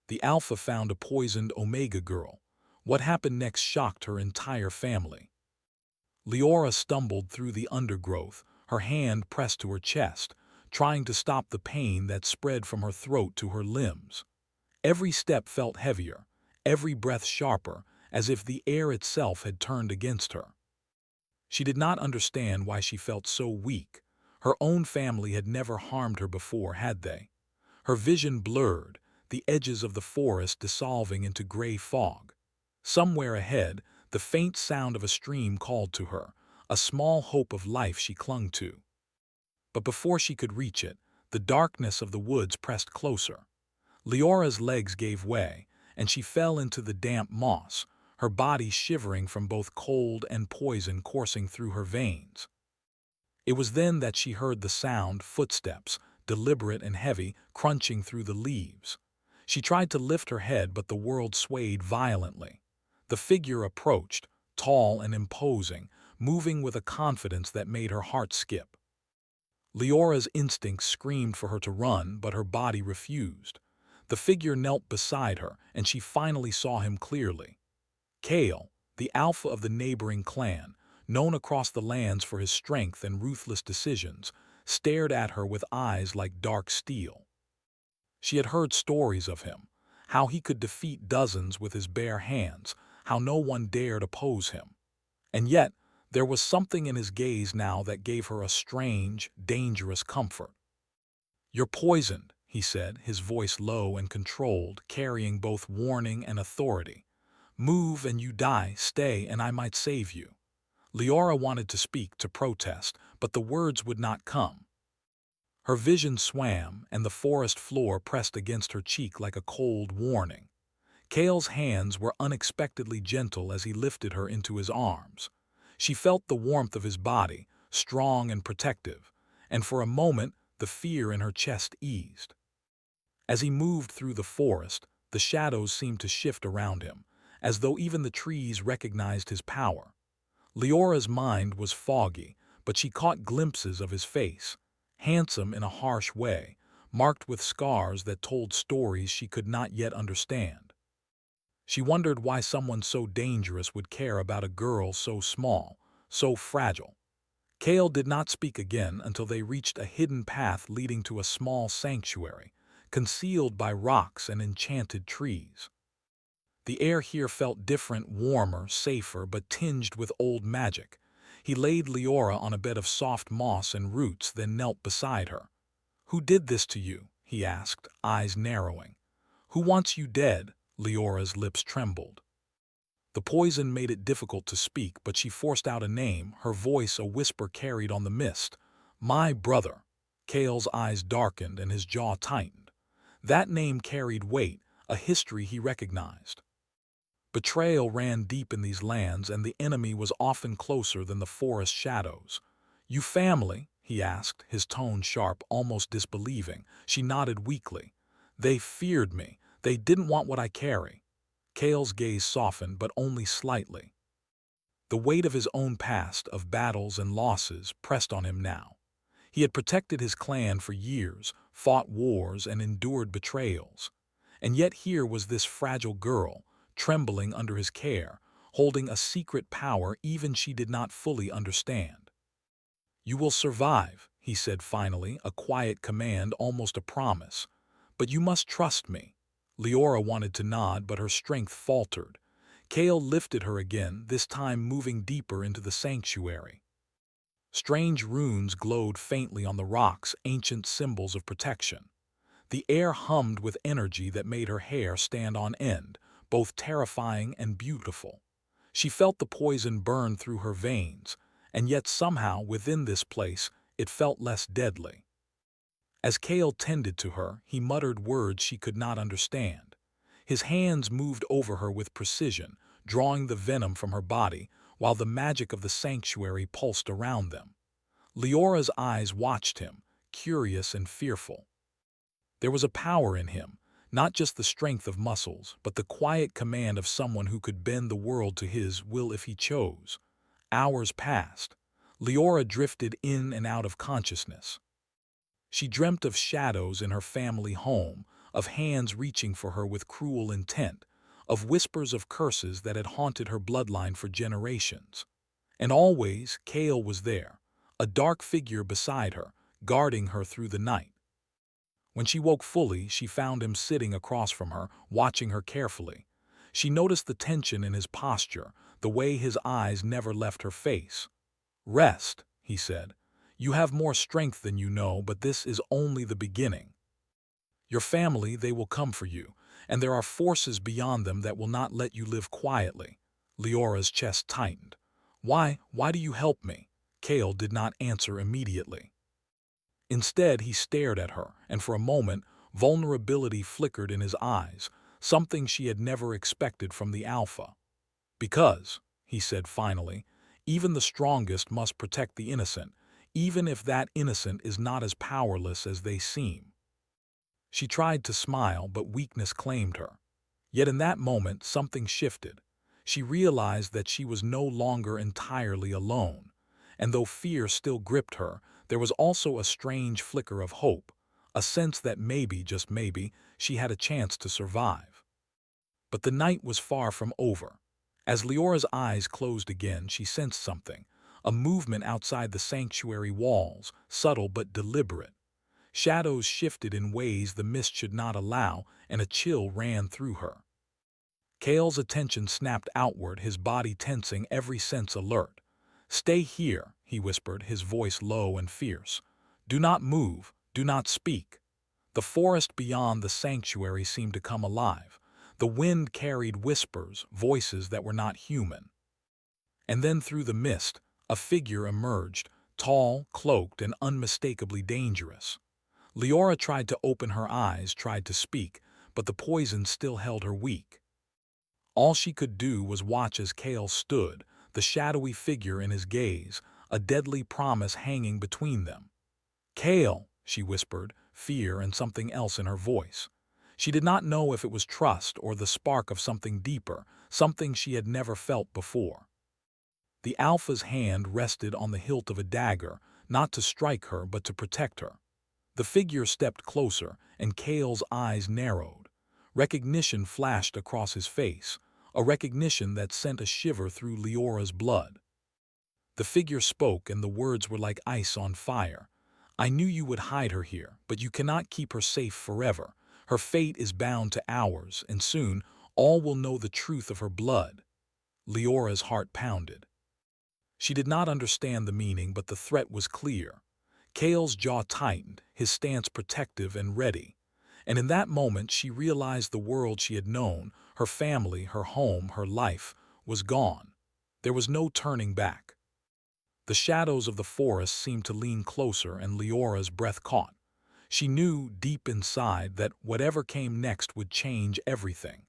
The Alpha found a poisoned Omega girl. What happened next shocked her entire family. Leora stumbled through the undergrowth, her hand pressed to her chest, trying to stop the pain that spread from her throat to her limbs. Every step felt heavier, every breath sharper, as if the air itself had turned against her. She did not understand why she felt so weak. Her own family had never harmed her before, had they? Her vision blurred, the edges of the forest dissolving into gray fog. Somewhere ahead, the faint sound of a stream called to her, a small hope of life she clung to. But before she could reach it, the darkness of the woods pressed closer. Leora's legs gave way, and she fell into the damp moss, her body shivering from both cold and poison coursing through her veins. It was then that she heard the sound, footsteps, deliberate and heavy, crunching through the leaves. She tried to lift her head, but the world swayed violently. The figure approached, tall and imposing, moving with a confidence that made her heart skip. Leora's instincts screamed for her to run, but her body refused. The figure knelt beside her, and she finally saw him clearly. Kale, the alpha of the neighboring clan, known across the lands for his strength and ruthless decisions, stared at her with eyes like dark steel. She had heard stories of him, how he could defeat dozens with his bare hands, how no one dared oppose him. And yet, there was something in his gaze now that gave her a strange, dangerous comfort. "You're poisoned," he said, his voice low and controlled, carrying both warning and authority. "Move and you die, stay and I might save you." Leora wanted to speak, to protest, but the words would not come. Her vision swam, and the forest floor pressed against her cheek like a cold warning. Kale's hands were unexpectedly gentle as he lifted her into his arms. She felt the warmth of his body, strong and protective, and for a moment the fear in her chest eased. As he moved through the forest, the shadows seemed to shift around him, as though even the trees recognized his power. Leora's mind was foggy, but she caught glimpses of his face, handsome in a harsh way, marked with scars that told stories she could not yet understand. She wondered why someone so dangerous would care about a girl so small, so fragile. Kale did not speak again until they reached a hidden path leading to a small sanctuary, concealed by rocks and enchanted trees. The air here felt different, warmer, safer, but tinged with old magic. He laid Leora on a bed of soft moss and roots, then knelt beside her. "Who did this to you?" he asked, eyes narrowing. "Who wants you dead?" Leora's lips trembled. The poison made it difficult to speak, but she forced out a name, her voice a whisper carried on the mist. "My brother." Kale's eyes darkened and his jaw tightened. That name carried weight, a history he recognized. Betrayal ran deep in these lands, and the enemy was often closer than the forest shadows. "You family?" he asked, his tone sharp, almost disbelieving. She nodded weakly. "They feared me. They didn't want what I carry." Kale's gaze softened, but only slightly. The weight of his own past, of battles and losses, pressed on him now. He had protected his clan for years, fought wars, and endured betrayals. And yet here was this fragile girl, trembling under his care, holding a secret power even she did not fully understand. "You will survive," he said finally, a quiet command, almost a promise. "But you must trust me." Leora wanted to nod, but her strength faltered. Kale lifted her again, this time moving deeper into the sanctuary. Strange runes glowed faintly on the rocks, ancient symbols of protection. The air hummed with energy that made her hair stand on end, both terrifying and beautiful. She felt the poison burn through her veins, and yet somehow within this place it felt less deadly. As Kale tended to her, he muttered words she could not understand. His hands moved over her with precision, drawing the venom from her body, while the magic of the sanctuary pulsed around them. Leora's eyes watched him, curious and fearful. There was a power in him, not just the strength of muscles, but the quiet command of someone who could bend the world to his will if he chose. Hours passed. Leora drifted in and out of consciousness. She dreamt of shadows in her family home, of hands reaching for her with cruel intent, of whispers of curses that had haunted her bloodline for generations. And always, Kale was there, a dark figure beside her, guarding her through the night. When she woke fully, she found him sitting across from her, watching her carefully. She noticed the tension in his posture, the way his eyes never left her face. "Rest," he said. "You have more strength than you know, but this is only the beginning. Your family, they will come for you, and there are forces beyond them that will not let you live quietly." Leora's chest tightened. Why do you help me?" Kale did not answer immediately. Instead, he stared at her, and for a moment, vulnerability flickered in his eyes, something she had never expected from the Alpha. "Because," he said finally, "even the strongest must protect the innocent, even if that innocent is not as powerless as they seem." She tried to smile, but weakness claimed her. Yet in that moment, something shifted. She realized that she was no longer entirely alone, and though fear still gripped her, there was also a strange flicker of hope, a sense that maybe, just maybe, she had a chance to survive. But the night was far from over. As Leora's eyes closed again, she sensed something, a movement outside the sanctuary walls, subtle but deliberate. Shadows shifted in ways the mist should not allow, and a chill ran through her. Kale's attention snapped outward, his body tensing, every sense alert. "Stay here," he whispered, his voice low and fierce. "Do not move, do not speak." The forest beyond the sanctuary seemed to come alive. The wind carried whispers, voices that were not human. And then through the mist, a figure emerged, tall, cloaked, and unmistakably dangerous. Leora tried to open her eyes, tried to speak, but the poison still held her weak. All she could do was watch as Kale stood, the shadowy figure in his gaze, a deadly promise hanging between them. "Kale," she whispered, fear and something else in her voice. She did not know if it was trust or the spark of something deeper, something she had never felt before. The Alpha's hand rested on the hilt of a dagger, not to strike her but to protect her. The figure stepped closer, and Kale's eyes narrowed. Recognition flashed across his face, a recognition that sent a shiver through Leora's blood. The figure spoke, and the words were like ice on fire. "I knew you would hide her here, but you cannot keep her safe forever. Her fate is bound to ours, and soon all will know the truth of her blood." Leora's heart pounded. She did not understand the meaning, but the threat was clear. Kale's jaw tightened, his stance protective and ready. And in that moment she realized the world she had known, her family, her home, her life, was gone. There was no turning back. The shadows of the forest seemed to lean closer, and Leora's breath caught. She knew deep inside that whatever came next would change everything.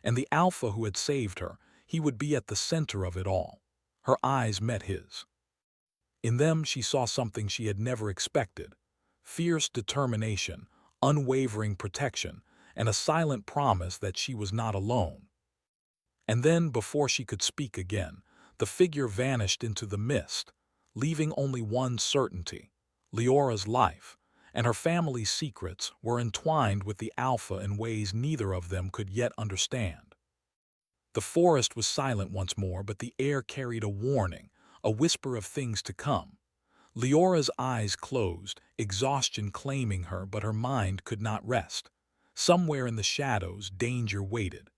And the Alpha who had saved her, he would be at the center of it all. Her eyes met his. In them she saw something she had never expected: fierce determination, unwavering protection, and a silent promise that she was not alone. And then, before she could speak again, the figure vanished into the mist, leaving only one certainty: Leora's life and her family's secrets were entwined with the Alpha in ways neither of them could yet understand. The forest was silent once more, but the air carried a warning, a whisper of things to come. Leora's eyes closed, exhaustion claiming her, but her mind could not rest. Somewhere in the shadows, danger waited.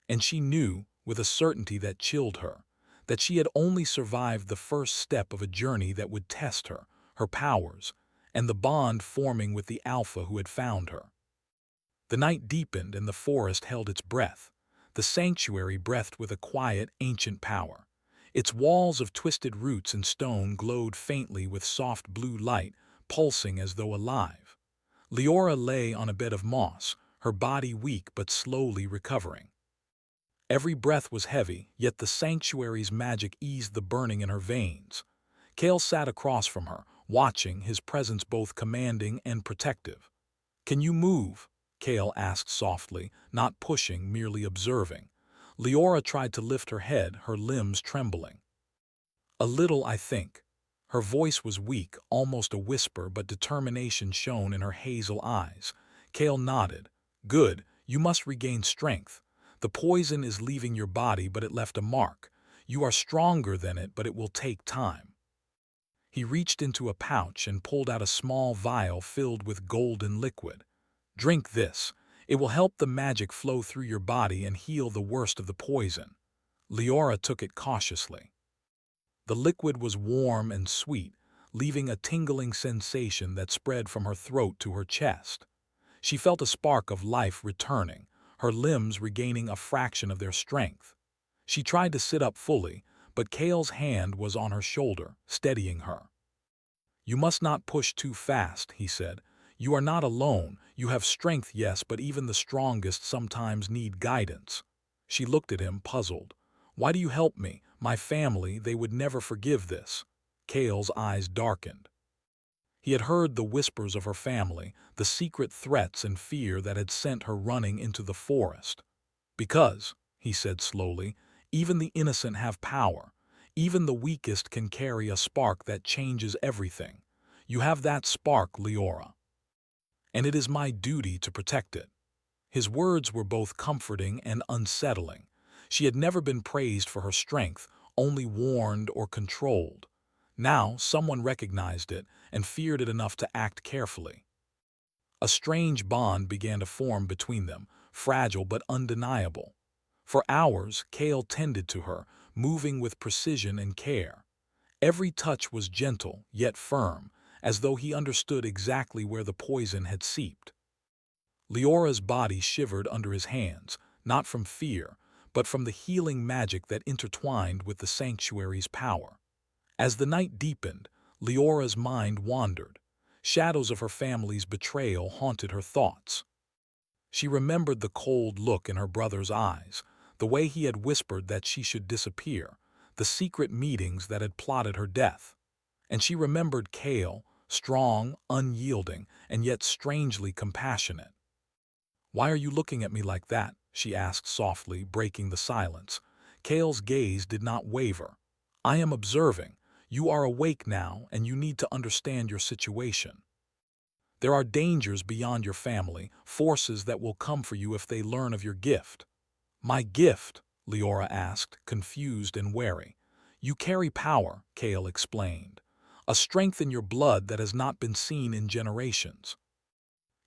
And she knew, with a certainty that chilled her, that she had only survived the first step of a journey that would test her, her powers, and the bond forming with the Alpha who had found her. The night deepened, and the forest held its breath. The sanctuary breathed with a quiet, ancient power. Its walls of twisted roots and stone glowed faintly with soft blue light, pulsing as though alive. Leora lay on a bed of moss, her body weak but slowly recovering. Every breath was heavy, yet the sanctuary's magic eased the burning in her veins. Kale sat across from her, watching, his presence both commanding and protective. "Can you move?" Kale asked softly, not pushing, merely observing. Leora tried to lift her head, her limbs trembling. "A little, I think." Her voice was weak, almost a whisper, but determination shone in her hazel eyes. Kale nodded, Good, you must regain strength. The poison is leaving your body, but it left a mark. You are stronger than it, but it will take time. He reached into a pouch and pulled out a small vial filled with golden liquid. Drink this. It will help the magic flow through your body and heal the worst of the poison. Leora took it cautiously. The liquid was warm and sweet, leaving a tingling sensation that spread from her throat to her chest. She felt a spark of life returning, her limbs regaining a fraction of their strength. She tried to sit up fully, but Kale's hand was on her shoulder, steadying her. You must not push too fast, he said. You are not alone. You have strength, yes, but even the strongest sometimes need guidance. She looked at him, puzzled. Why do you help me? My family, they would never forgive this. Kale's eyes darkened. He had heard the whispers of her family, the secret threats and fear that had sent her running into the forest. Because, he said slowly, even the innocent have power. Even the weakest can carry a spark that changes everything. You have that spark, Leora, and it is my duty to protect it. His words were both comforting and unsettling. She had never been praised for her strength, only warned or controlled. Now someone recognized it and feared it enough to act carefully. A strange bond began to form between them, fragile but undeniable. For hours, Kale tended to her, moving with precision and care. Every touch was gentle, yet firm, as though he understood exactly where the poison had seeped. Leora's body shivered under his hands, not from fear, but from the healing magic that intertwined with the sanctuary's power. As the night deepened, Leora's mind wandered. Shadows of her family's betrayal haunted her thoughts. She remembered the cold look in her brother's eyes, the way he had whispered that she should disappear, the secret meetings that had plotted her death. And she remembered Kale, strong, unyielding, and yet strangely compassionate. "Why are you looking at me like that?" she asked softly, breaking the silence. Kale's gaze did not waver. "I am observing. You are awake now, and you need to understand your situation. There are dangers beyond your family, forces that will come for you if they learn of your gift." "My gift?" Leora asked, confused and wary. "You carry power," Kale explained. "A strength in your blood that has not been seen in generations.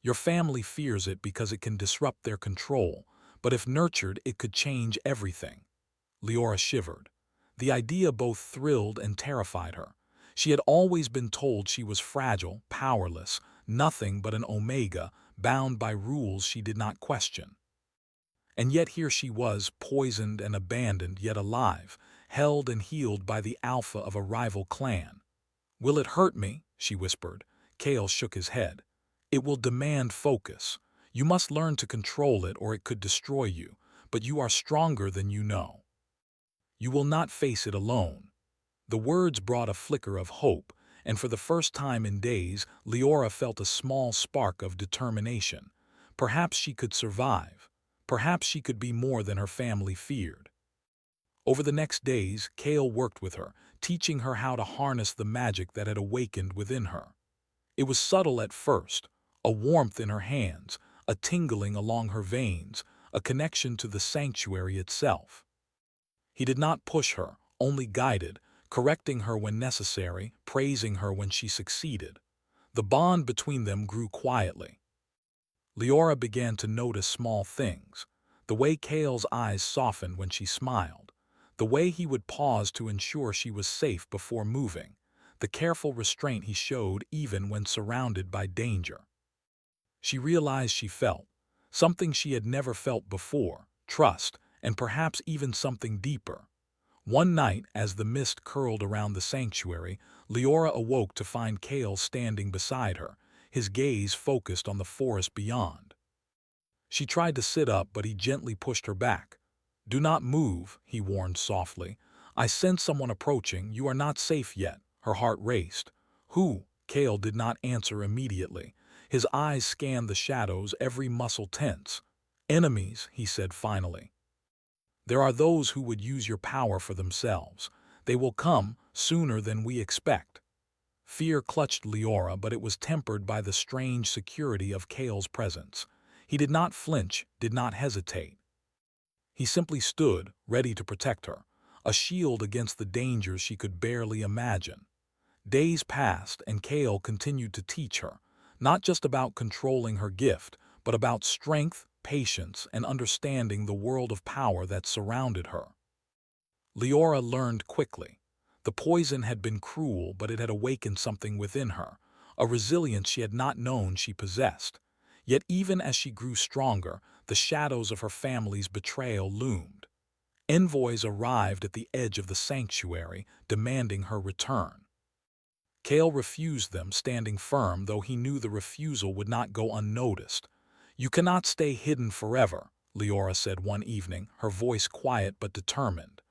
Your family fears it because it can disrupt their control, but if nurtured, it could change everything." Leora shivered. The idea both thrilled and terrified her. She had always been told she was fragile, powerless, nothing but an omega, bound by rules she did not question. And yet here she was, poisoned and abandoned, yet alive, held and healed by the alpha of a rival clan. "Will it hurt me?" she whispered. Kale shook his head. "It will demand focus. You must learn to control it or it could destroy you, but you are stronger than you know. You will not face it alone." The words brought a flicker of hope, and for the first time in days, Leora felt a small spark of determination. Perhaps she could survive. Perhaps she could be more than her family feared. Over the next days, Kale worked with her, teaching her how to harness the magic that had awakened within her. It was subtle at first, a warmth in her hands, a tingling along her veins, a connection to the sanctuary itself. He did not push her, only guided, correcting her when necessary, praising her when she succeeded. The bond between them grew quietly. Leora began to notice small things, the way Kale's eyes softened when she smiled, the way he would pause to ensure she was safe before moving, the careful restraint he showed even when surrounded by danger. She realized she felt something she had never felt before, trust, and perhaps even something deeper. One night, as the mist curled around the sanctuary, Leora awoke to find Kale standing beside her, his gaze focused on the forest beyond. She tried to sit up, but he gently pushed her back. "Do not move," he warned softly. "I sense someone approaching. You are not safe yet." Her heart raced. "Who?" Kale did not answer immediately. His eyes scanned the shadows, every muscle tense. "Enemies," he said finally. "There are those who would use your power for themselves. They will come sooner than we expect." Fear clutched Leora, but it was tempered by the strange security of Kale's presence. He did not flinch, did not hesitate. He simply stood, ready to protect her, a shield against the dangers she could barely imagine. Days passed, and Kale continued to teach her, not just about controlling her gift, but about strength, patience, and understanding the world of power that surrounded her. Leora learned quickly. The poison had been cruel, but it had awakened something within her, a resilience she had not known she possessed. Yet even as she grew stronger, the shadows of her family's betrayal loomed. Envoys arrived at the edge of the sanctuary, demanding her return. Kale refused them, standing firm, though he knew the refusal would not go unnoticed. "You cannot stay hidden forever," Leora said one evening, her voice quiet but determined.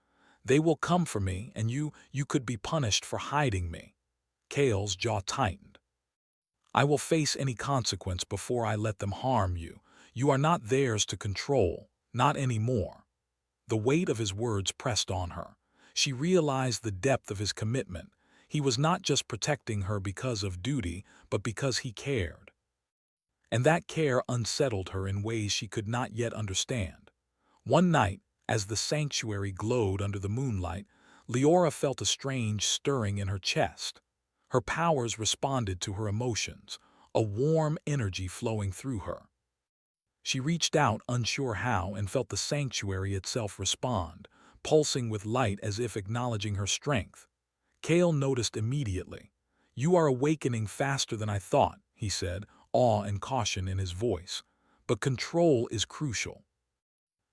"They will come for me, and you could be punished for hiding me." Kale's jaw tightened. "I will face any consequence before I let them harm you. You are not theirs to control, not anymore." The weight of his words pressed on her. She realized the depth of his commitment. He was not just protecting her because of duty, but because he cared. And that care unsettled her in ways she could not yet understand. One night, as the sanctuary glowed under the moonlight, Leora felt a strange stirring in her chest. Her powers responded to her emotions, a warm energy flowing through her. She reached out, unsure how, and felt the sanctuary itself respond, pulsing with light as if acknowledging her strength. Kale noticed immediately. "You are awakening faster than I thought," he said, awe and caution in his voice. "But control is crucial.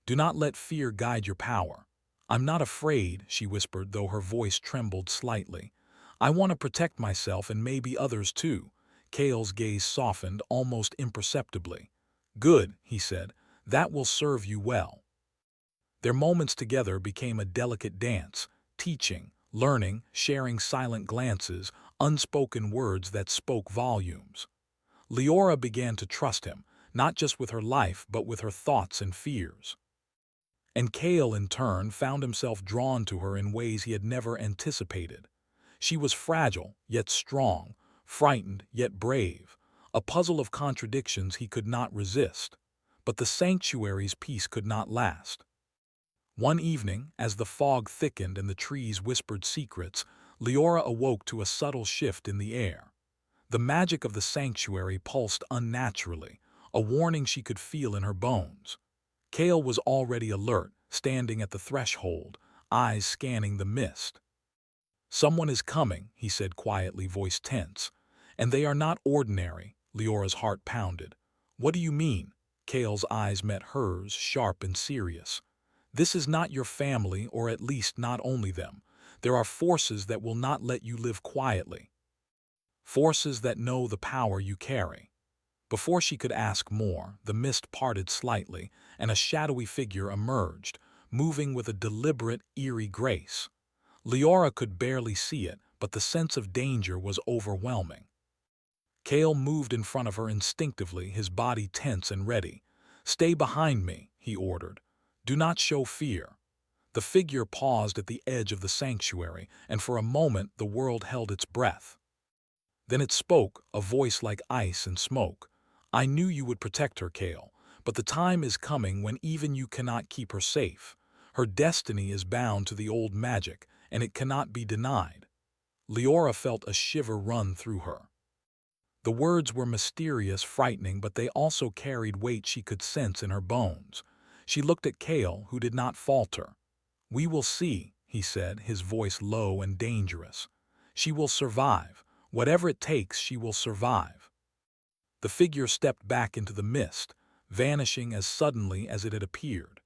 Do not let fear guide your power." "I'm not afraid," she whispered, though her voice trembled slightly. "I want to protect myself and maybe others too." Kale's gaze softened almost imperceptibly. "Good," he said. "That will serve you well." Their moments together became a delicate dance, teaching, learning, sharing silent glances, unspoken words that spoke volumes. Leora began to trust him, not just with her life but with her thoughts and fears. And Kale, in turn, found himself drawn to her in ways he had never anticipated. She was fragile, yet strong, frightened, yet brave, a puzzle of contradictions he could not resist. But the sanctuary's peace could not last. One evening, as the fog thickened and the trees whispered secrets, Leora awoke to a subtle shift in the air. The magic of the sanctuary pulsed unnaturally, a warning she could feel in her bones. Kale was already alert, standing at the threshold, eyes scanning the mist. "Someone is coming," he said quietly, voice tense. "And they are not ordinary," Leora's heart pounded. "What do you mean?" Kale's eyes met hers, sharp and serious. "This is not your family, or at least not only them. There are forces that will not let you live quietly. Forces that know the power you carry." Before she could ask more, the mist parted slightly, and a shadowy figure emerged, moving with a deliberate, eerie grace. Leora could barely see it, but the sense of danger was overwhelming. Kale moved in front of her instinctively, his body tense and ready. "Stay behind me," he ordered. "Do not show fear." The figure paused at the edge of the sanctuary, and for a moment the world held its breath. Then it spoke, a voice like ice and smoke. "I knew you would protect her, Kale, but the time is coming when even you cannot keep her safe. Her destiny is bound to the old magic, and it cannot be denied." Leora felt a shiver run through her. The words were mysterious, frightening, but they also carried weight she could sense in her bones. She looked at Kale, who did not falter. "We will see," he said, his voice low and dangerous. "She will survive. Whatever it takes, she will survive." The figure stepped back into the mist, vanishing as suddenly as it had appeared.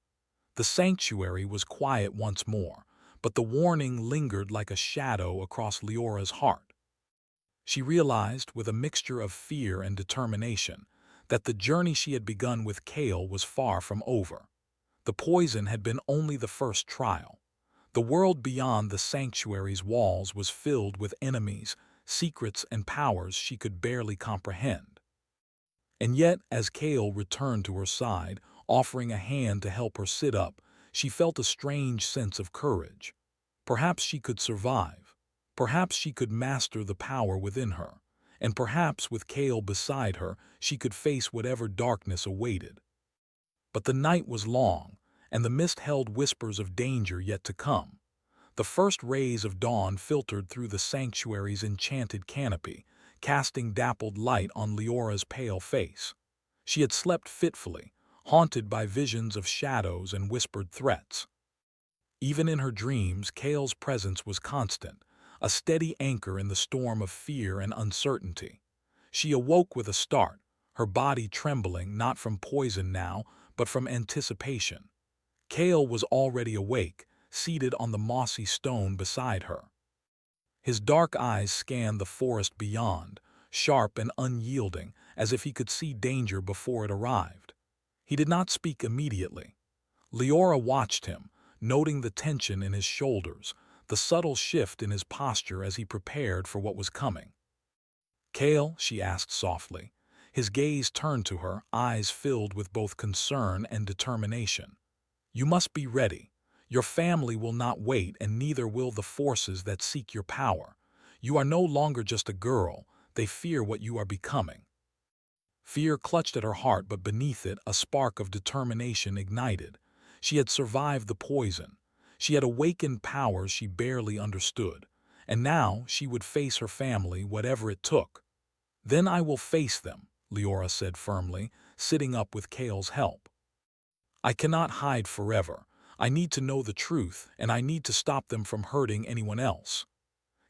The sanctuary was quiet once more, but the warning lingered like a shadow across Leora's heart. She realized, with a mixture of fear and determination, that the journey she had begun with Kale was far from over. The poison had been only the first trial. The world beyond the sanctuary's walls was filled with enemies, secrets, and powers she could barely comprehend. And yet, as Kale returned to her side, offering a hand to help her sit up, she felt a strange sense of courage. Perhaps she could survive. Perhaps she could master the power within her. and perhaps with Kale beside her, she could face whatever darkness awaited. But the night was long, and the mist held whispers of danger yet to come. The first rays of dawn filtered through the sanctuary's enchanted canopy, casting dappled light on Leora's pale face. She had slept fitfully, haunted by visions of shadows and whispered threats. Even in her dreams, Kale's presence was constant, a steady anchor in the storm of fear and uncertainty. She awoke with a start, her body trembling not from poison now, but from anticipation. Kale was already awake, seated on the mossy stone beside her. His dark eyes scanned the forest beyond, sharp and unyielding, as if he could see danger before it arrived. He did not speak immediately. Leora watched him, noting the tension in his shoulders, the subtle shift in his posture as he prepared for what was coming. "Kale," she asked softly. His gaze turned to her, eyes filled with both concern and determination. "You must be ready. Your family will not wait, and neither will the forces that seek your power. You are no longer just a girl. They fear what you are becoming." Fear clutched at her heart, but beneath it a spark of determination ignited. She had survived the poison. She had awakened powers she barely understood. And now she would face her family, whatever it took. "Then I will face them," Leora said firmly, sitting up with Kale's help. "I cannot hide forever. I need to know the truth, and I need to stop them from hurting anyone else."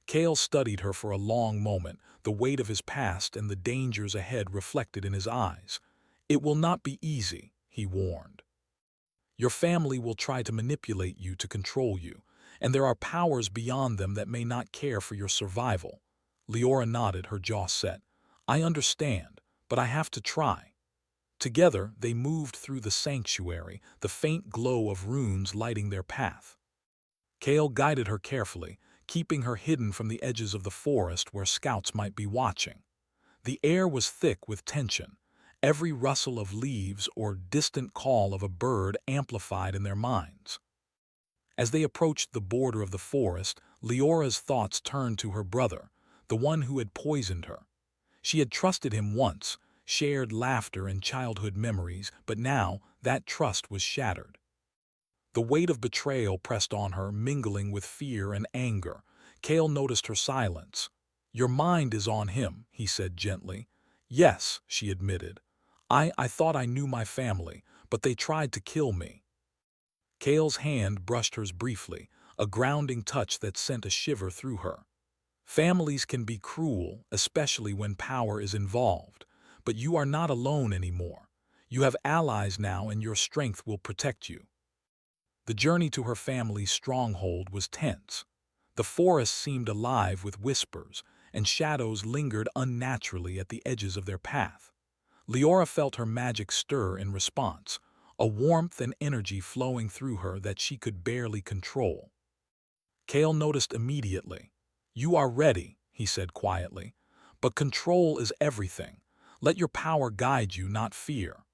Kale studied her for a long moment, the weight of his past and the dangers ahead reflected in his eyes. "It will not be easy," he warned. "Your family will try to manipulate you to control you, and there are powers beyond them that may not care for your survival." Leora nodded, her jaw set. "I understand, but I have to try." Together, they moved through the sanctuary, the faint glow of runes lighting their path. Kale guided her carefully, keeping her hidden from the edges of the forest where scouts might be watching. The air was thick with tension, every rustle of leaves or distant call of a bird amplified in their minds. As they approached the border of the forest, Leora's thoughts turned to her brother, the one who had poisoned her. She had trusted him once, shared laughter and childhood memories, but now that trust was shattered. The weight of betrayal pressed on her, mingling with fear and anger. Kale noticed her silence. "Your mind is on him," he said gently. "Yes," she admitted. I thought I knew my family, but they tried to kill me." Kale's hand brushed hers briefly, a grounding touch that sent a shiver through her. "Families can be cruel, especially when power is involved. But you are not alone anymore. You have allies now, and your strength will protect you." The journey to her family's stronghold was tense. The forest seemed alive with whispers, and shadows lingered unnaturally at the edges of their path. Leora felt her magic stir in response, a warmth and energy flowing through her that she could barely control. Kale noticed immediately. "You are ready," he said quietly. "But control is everything. Let your power guide you, not fear."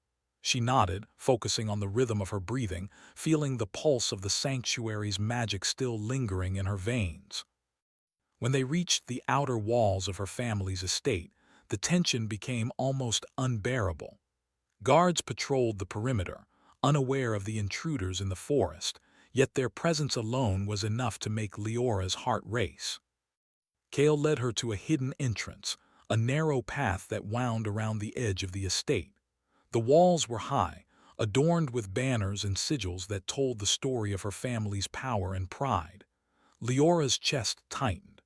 She nodded, focusing on the rhythm of her breathing, feeling the pulse of the sanctuary's magic still lingering in her veins. When they reached the outer walls of her family's estate, the tension became almost unbearable. Guards patrolled the perimeter, unaware of the intruders in the forest, yet their presence alone was enough to make Leora's heart race. Kale led her to a hidden entrance, a narrow path that wound around the edge of the estate. The walls were high, adorned with banners and sigils that told the story of her family's power and pride. Leora's chest tightened.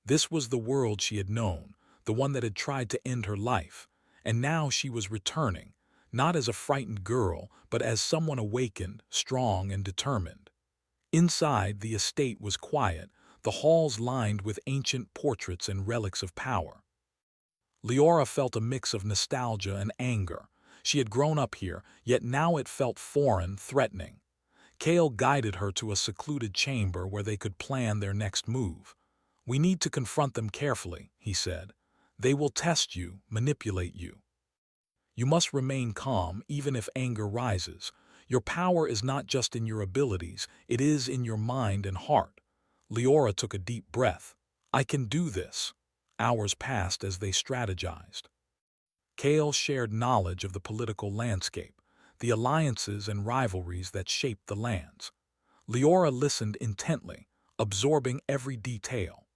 This was the world she had known, the one that had tried to end her life, and now she was returning, not as a frightened girl, but as someone awakened, strong and determined. Inside, the estate was quiet, the halls lined with ancient portraits and relics of power. Leora felt a mix of nostalgia and anger. She had grown up here, yet now it felt foreign, threatening. Kale guided her to a secluded chamber where they could plan their next move. "We need to confront them carefully," he said. "They will test you, manipulate you. You must remain calm even if anger rises. Your power is not just in your abilities, it is in your mind and heart." Leora took a deep breath. "I can do this." Hours passed as they strategized. Kale shared knowledge of the political landscape, the alliances and rivalries that shaped the lands. Leora listened intently, absorbing every detail.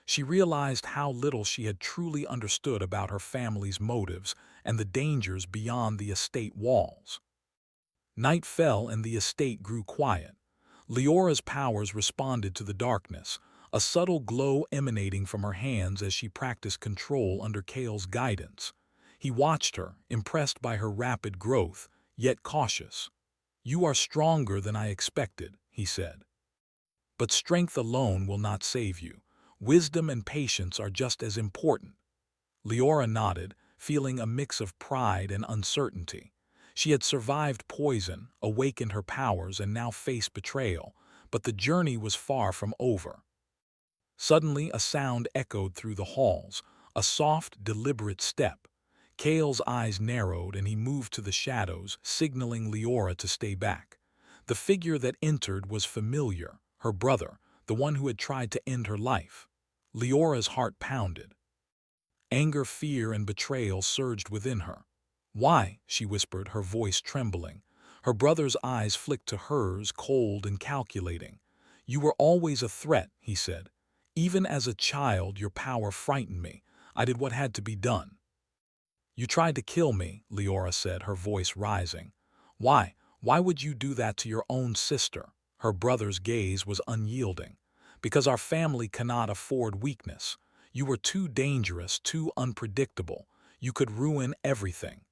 She realized how little she had truly understood about her family's motives and the dangers beyond the estate walls. Night fell and the estate grew quiet. Leora's powers responded to the darkness, a subtle glow emanating from her hands as she practiced control under Kale's guidance. He watched her, impressed by her rapid growth, yet cautious. "You are stronger than I expected," he said. "But strength alone will not save you. Wisdom and patience are just as important." Leora nodded, feeling a mix of pride and uncertainty. She had survived poison, awakened her powers, and now faced betrayal, but the journey was far from over. Suddenly, a sound echoed through the halls, a soft, deliberate step. Kale's eyes narrowed and he moved to the shadows, signaling Leora to stay back. The figure that entered was familiar, her brother, the one who had tried to end her life. Leora's heart pounded. Anger, fear, and betrayal surged within her. "Why?" she whispered, her voice trembling. Her brother's eyes flicked to hers, cold and calculating. "You were always a threat," he said. "Even as a child, your power frightened me. I did what had to be done." "You tried to kill me," Leora said, her voice rising. "Why? Why would you do that to your own sister?" Her brother's gaze was unyielding. "Because our family cannot afford weakness. You were too dangerous, too unpredictable. You could ruin everything."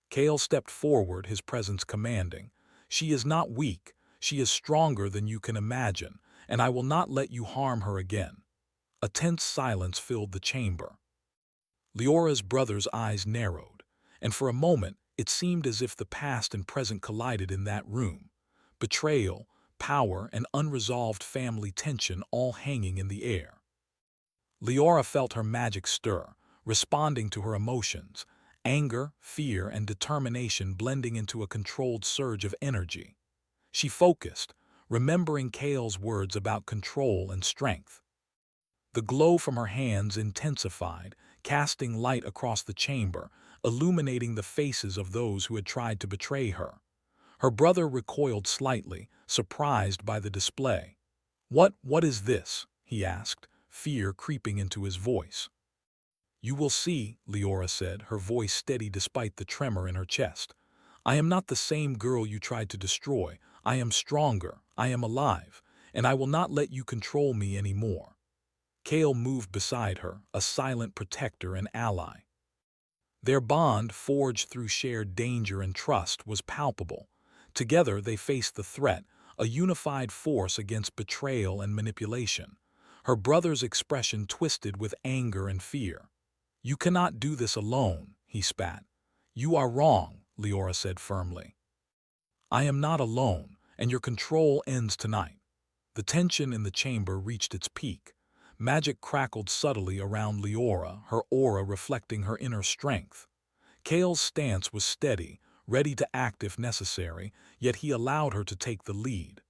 Kale stepped forward, his presence commanding. "She is not weak. She is stronger than you can imagine, and I will not let you harm her again." A tense silence filled the chamber. Leora's brother's eyes narrowed, and for a moment it seemed as if the past and present collided in that room. Betrayal, power, and unresolved family tension all hanging in the air. Leora felt her magic stir, responding to her emotions, anger, fear, and determination blending into a controlled surge of energy. She focused, remembering Kale's words about control and strength. The glow from her hands intensified, casting light across the chamber, illuminating the faces of those who had tried to betray her. Her brother recoiled slightly, surprised by the display. What is this?" he asked, fear creeping into his voice. "You will see," Leora said, her voice steady despite the tremor in her chest. "I am not the same girl you tried to destroy. I am stronger, I am alive, and I will not let you control me anymore." Kale moved beside her, a silent protector and ally. Their bond, forged through shared danger and trust, was palpable. Together they faced the threat, a unified force against betrayal and manipulation. Her brother's expression twisted with anger and fear. "You cannot do this alone," he spat. "You are wrong," Leora said firmly. "I am not alone, and your control ends tonight." The tension in the chamber reached its peak. Magic crackled subtly around Leora, her aura reflecting her inner strength. Kale's stance was steady, ready to act if necessary, yet he allowed her to take the lead.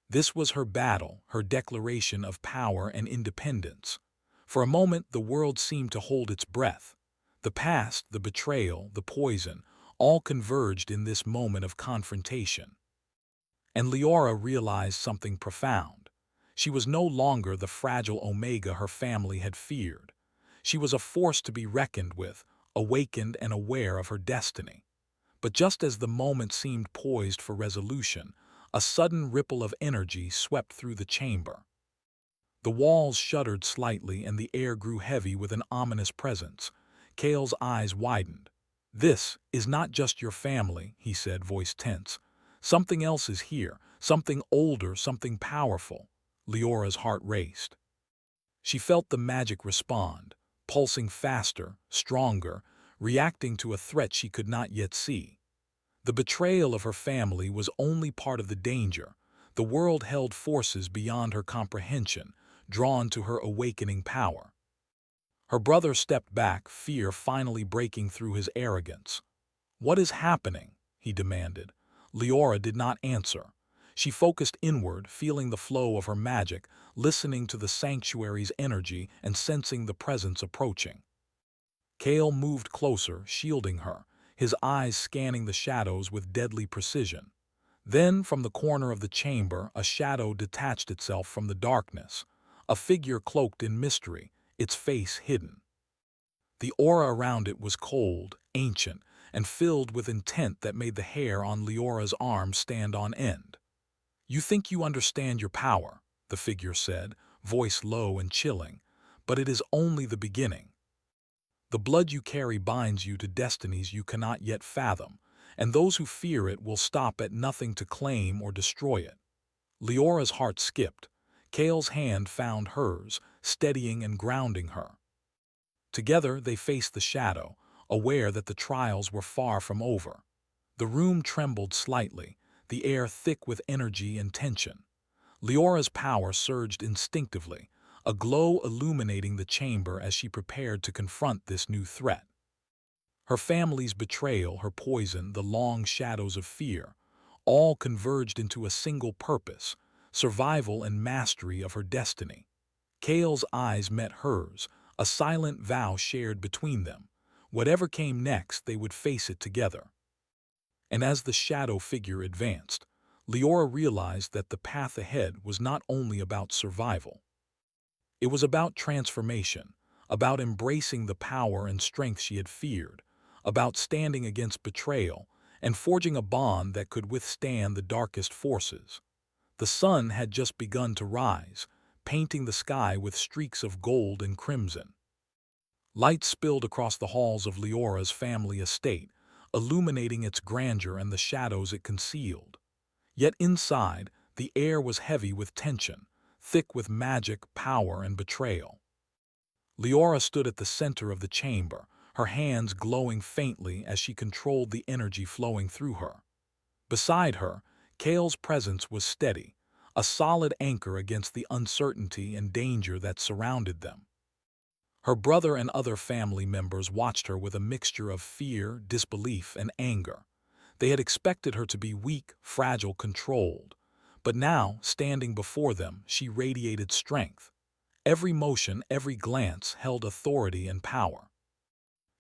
This was her battle, her declaration of power and independence. For a moment, the world seemed to hold its breath. The past, the betrayal, the poison, all converged in this moment of confrontation. And Leora realized something profound. She was no longer the fragile Omega her family had feared. She was a force to be reckoned with, awakened and aware of her destiny. But just as the moment seemed poised for resolution, a sudden ripple of energy swept through the chamber. The walls shuddered slightly and the air grew heavy with an ominous presence. Kale's eyes widened. "This is not just your family," he said, voice tense. "Something else is here, something older, something powerful." Leora's heart raced. She felt the magic respond, pulsing faster, stronger, reacting to a threat she could not yet see. The betrayal of her family was only part of the danger. The world held forces beyond her comprehension, drawn to her awakening power. Her brother stepped back, fear finally breaking through his arrogance. "What is happening?" he demanded. Leora did not answer. She focused inward, feeling the flow of her magic, listening to the sanctuary's energy and sensing the presence approaching. Kale moved closer, shielding her, his eyes scanning the shadows with deadly precision. Then, from the corner of the chamber, a shadow detached itself from the darkness, a figure cloaked in mystery, its face hidden. The aura around it was cold, ancient, and filled with intent that made the hair on Leora's arm stand on end. "You think you understand your power," the figure said, voice low and chilling, "but it is only the beginning. The blood you carry binds you to destinies you cannot yet fathom, and those who fear it will stop at nothing to claim or destroy it." Leora's heart skipped. Kale's hand found hers, steadying and grounding her. Together they faced the shadow, aware that the trials were far from over. The room trembled slightly, the air thick with energy and tension. Leora's power surged instinctively, a glow illuminating the chamber as she prepared to confront this new threat. Her family's betrayal, her poison, the long shadows of fear, all converged into a single purpose: survival and mastery of her destiny. Kale's eyes met hers, a silent vow shared between them. Whatever came next, they would face it together. And as the shadow figure advanced, Leora realized that the path ahead was not only about survival. It was about transformation, about embracing the power and strength she had feared, about standing against betrayal and forging a bond that could withstand the darkest forces. The sun had just begun to rise, painting the sky with streaks of gold and crimson. Light spilled across the halls of Leora's family estate, illuminating its grandeur and the shadows it concealed. Yet inside, the air was heavy with tension, thick with magic, power, and betrayal. Leora stood at the center of the chamber, her hands glowing faintly as she controlled the energy flowing through her. Beside her, Kale's presence was steady, a solid anchor against the uncertainty and danger that surrounded them. Her brother and other family members watched her with a mixture of fear, disbelief, and anger. They had expected her to be weak, fragile, controlled. But now, standing before them, she radiated strength. Every motion, every glance held authority and power.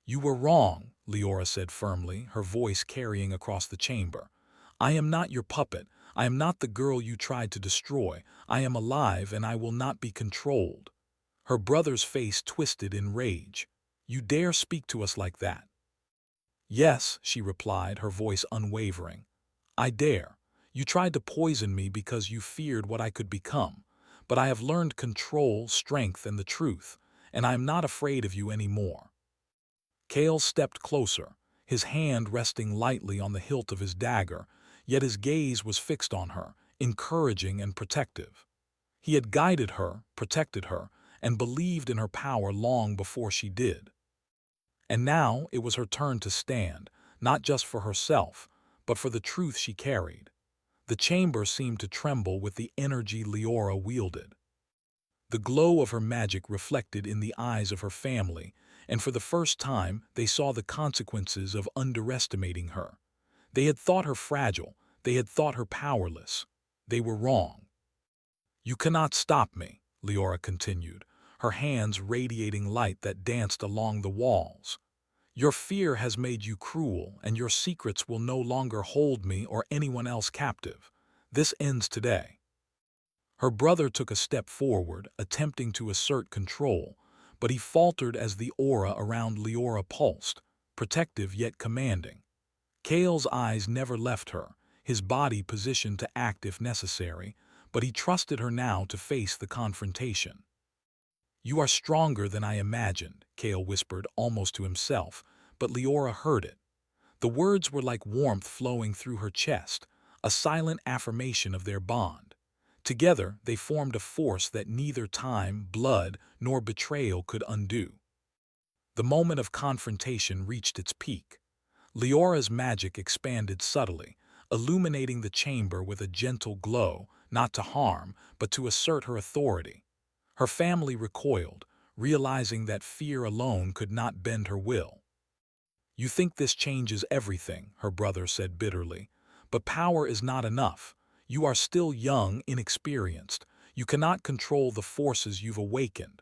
"You were wrong," Leora said firmly, her voice carrying across the chamber. "I am not your puppet. I am not the girl you tried to destroy. I am alive, and I will not be controlled." Her brother's face twisted in rage. "You dare speak to us like that?" "Yes," she replied, her voice unwavering. "I dare. You tried to poison me because you feared what I could become. But I have learned control, strength, and the truth, and I am not afraid of you anymore." Kale stepped closer, his hand resting lightly on the hilt of his dagger, yet his gaze was fixed on her, encouraging and protective. He had guided her, protected her, and believed in her power long before she did. And now it was her turn to stand, not just for herself, but for the truth she carried. The chamber seemed to tremble with the energy Leora wielded. The glow of her magic reflected in the eyes of her family, and for the first time they saw the consequences of underestimating her. They had thought her fragile, they had thought her powerless. They were wrong. "You cannot stop me," Leora continued, her hands radiating light that danced along the walls. "Your fear has made you cruel, and your secrets will no longer hold me or anyone else captive. This ends today." Her brother took a step forward, attempting to assert control, but he faltered as the aura around Leora pulsed, protective yet commanding. Kale's eyes never left her, his body positioned to act if necessary, but he trusted her now to face the confrontation. "You are stronger than I imagined," Kale whispered almost to himself, but Leora heard it. The words were like warmth flowing through her chest, a silent affirmation of their bond. Together, they formed a force that neither time, blood, nor betrayal could undo. The moment of confrontation reached its peak. Leora's magic expanded subtly, illuminating the chamber with a gentle glow, not to harm, but to assert her authority. Her family recoiled, realizing that fear alone could not bend her will. "You think this changes everything," her brother said bitterly, "but power is not enough. You are still young, inexperienced. You cannot control the forces you've awakened.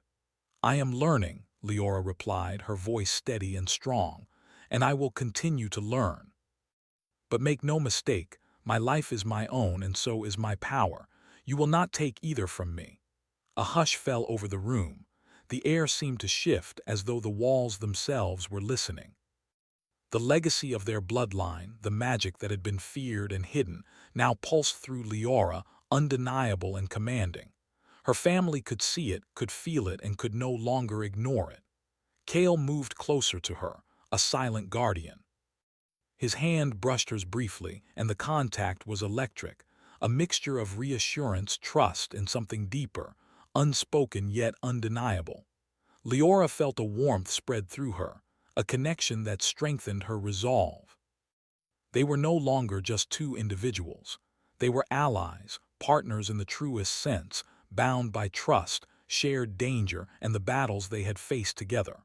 I am learning, Leora replied, her voice steady and strong, and I will continue to learn. But make no mistake, my life is my own and so is my power. You will not take either from me. A hush fell over the room. The air seemed to shift as though the walls themselves were listening. The legacy of their bloodline, the magic that had been feared and hidden, now pulsed through Leora, undeniable and commanding. Her family could see it, could feel it, and could no longer ignore it. Kale moved closer to her, a silent guardian. His hand brushed hers briefly, and the contact was electric, a mixture of reassurance, trust, and something deeper, unspoken yet undeniable. Leora felt a warmth spread through her, a connection that strengthened her resolve. They were no longer just two individuals. They were allies, partners in the truest sense, bound by trust, shared danger, and the battles they had faced together.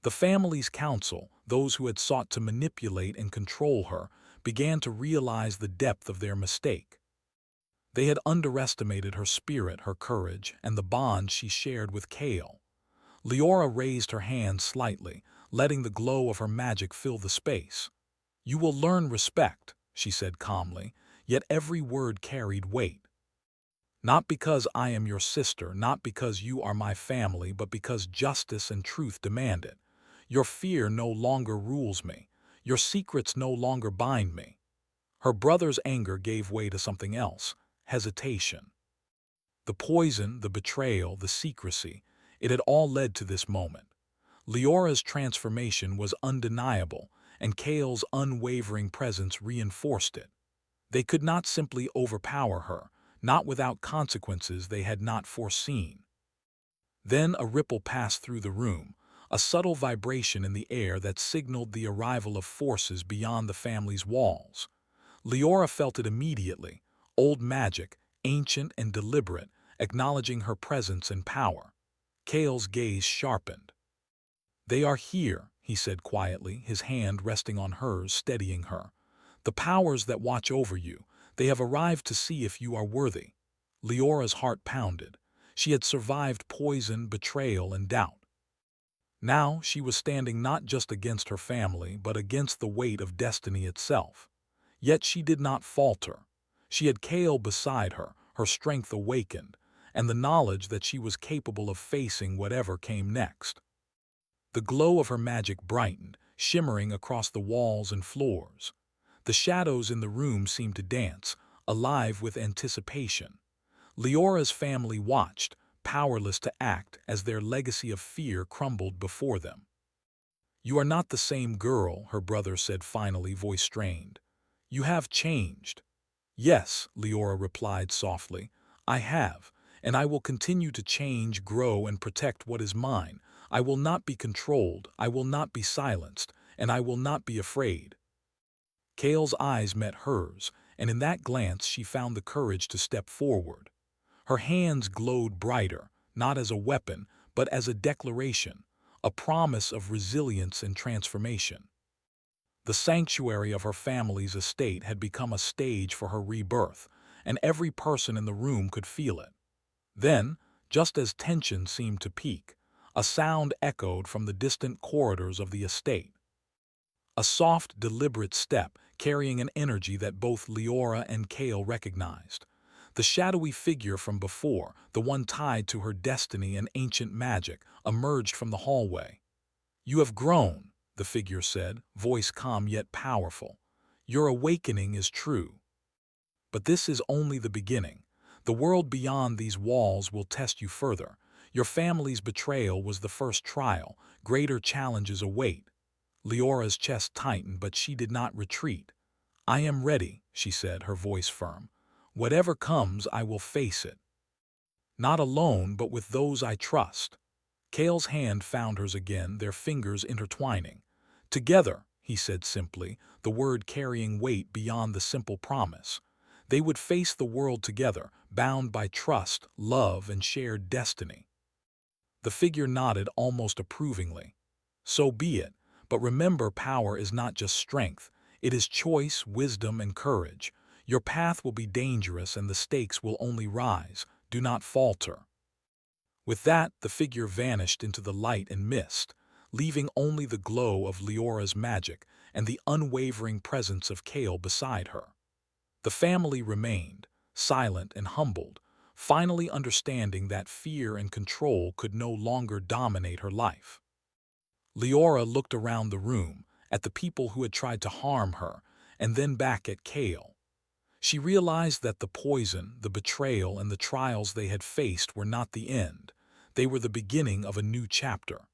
The family's council, those who had sought to manipulate and control her, began to realize the depth of their mistake. They had underestimated her spirit, her courage, and the bond she shared with Kale. Leora raised her hand slightly, letting the glow of her magic fill the space. "You will learn respect," she said calmly, yet every word carried weight. "Not because I am your sister, not because you are my family, but because justice and truth demand it. Your fear no longer rules me. Your secrets no longer bind me." Her brother's anger gave way to something else, hesitation. The poison, the betrayal, the secrecy, it had all led to this moment. Leora's transformation was undeniable, and Kale's unwavering presence reinforced it. They could not simply overpower her, not without consequences they had not foreseen. Then a ripple passed through the room, a subtle vibration in the air that signaled the arrival of forces beyond the family's walls. Leora felt it immediately, old magic, ancient and deliberate, acknowledging her presence and power. Kale's gaze sharpened. "They are here," he said quietly, his hand resting on hers, steadying her. "The powers that watch over you, they have arrived to see if you are worthy." Leora's heart pounded. She had survived poison, betrayal, and doubt. Now she was standing not just against her family, but against the weight of destiny itself. Yet she did not falter. She had Kale beside her, her strength awakened, and the knowledge that she was capable of facing whatever came next. The glow of her magic brightened, shimmering across the walls and floors. The shadows in the room seemed to dance, alive with anticipation. Leora's family watched, powerless to act, as their legacy of fear crumbled before them. "You are not the same girl," her brother said finally, voice strained. "You have changed." "Yes," Leora replied softly, "I have, and I will continue to change, grow, and protect what is mine. I will not be controlled, I will not be silenced, and I will not be afraid." Kale's eyes met hers, and in that glance she found the courage to step forward. Her hands glowed brighter, not as a weapon, but as a declaration, a promise of resilience and transformation. The sanctuary of her family's estate had become a stage for her rebirth, and every person in the room could feel it. Then, just as tension seemed to peak, a sound echoed from the distant corridors of the estate. A soft, deliberate step, carrying an energy that both Leora and Kale recognized. The shadowy figure from before, the one tied to her destiny and ancient magic, emerged from the hallway. "You have grown," the figure said, voice calm yet powerful. "Your awakening is true. But this is only the beginning. The world beyond these walls will test you further. Your family's betrayal was the first trial. Greater challenges await." Leora's chest tightened, but she did not retreat. "I am ready," she said, her voice firm. "Whatever comes, I will face it. Not alone, but with those I trust." Kale's hand found hers again, their fingers intertwining. "Together," he said simply, the word carrying weight beyond the simple promise. They would face the world together, bound by trust, love, and shared destiny. The figure nodded almost approvingly. "So be it, but remember, power is not just strength. It is choice, wisdom, and courage. Your path will be dangerous and the stakes will only rise. Do not falter." With that, the figure vanished into the light and mist, leaving only the glow of Leora's magic and the unwavering presence of Kale beside her. The family remained, silent and humbled, finally understanding that fear and control could no longer dominate her life. Leora looked around the room, at the people who had tried to harm her, and then back at Kale. She realized that the poison, the betrayal, and the trials they had faced were not the end. They were the beginning of a new chapter.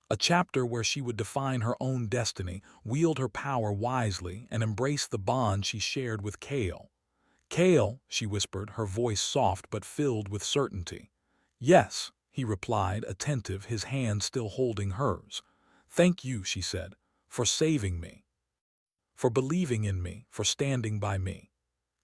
A chapter where she would define her own destiny, wield her power wisely, and embrace the bond she shared with Kale. "Kale," she whispered, her voice soft but filled with certainty. "Yes," he replied, attentive, his hand still holding hers. "Thank you," she said, "for saving me, for believing in me, for standing by me."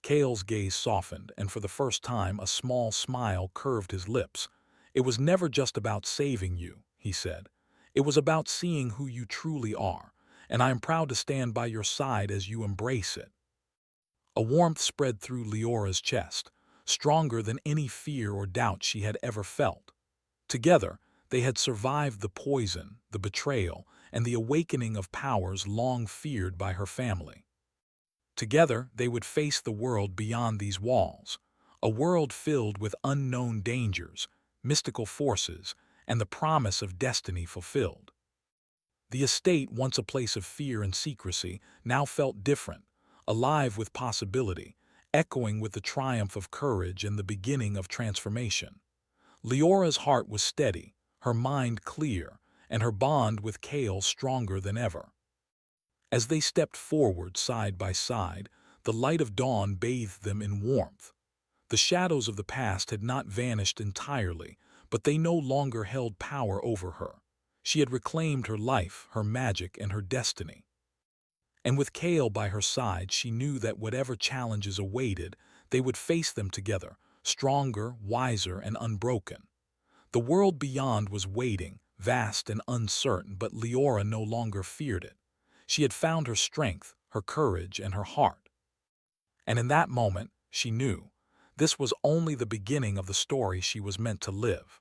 Kale's gaze softened, and for the first time a small smile curved his lips. "It was never just about saving you," he said. "It was about seeing who you truly are, and I am proud to stand by your side as you embrace it." A warmth spread through Leora's chest, stronger than any fear or doubt she had ever felt. Together, they had survived the poison, the betrayal, and the awakening of powers long feared by her family. Together, they would face the world beyond these walls, a world filled with unknown dangers, mystical forces, and the promise of destiny fulfilled. The estate, once a place of fear and secrecy, now felt different, alive with possibility, echoing with the triumph of courage and the beginning of transformation. Leora's heart was steady, her mind clear, and her bond with Kale stronger than ever. As they stepped forward side by side, the light of dawn bathed them in warmth. The shadows of the past had not vanished entirely, but they no longer held power over her. She had reclaimed her life, her magic, and her destiny. And with Kale by her side, she knew that whatever challenges awaited, they would face them together, stronger, wiser, and unbroken. The world beyond was waiting, vast and uncertain, but Leora no longer feared it. She had found her strength, her courage, and her heart. And in that moment, she knew, this was only the beginning of the story she was meant to live.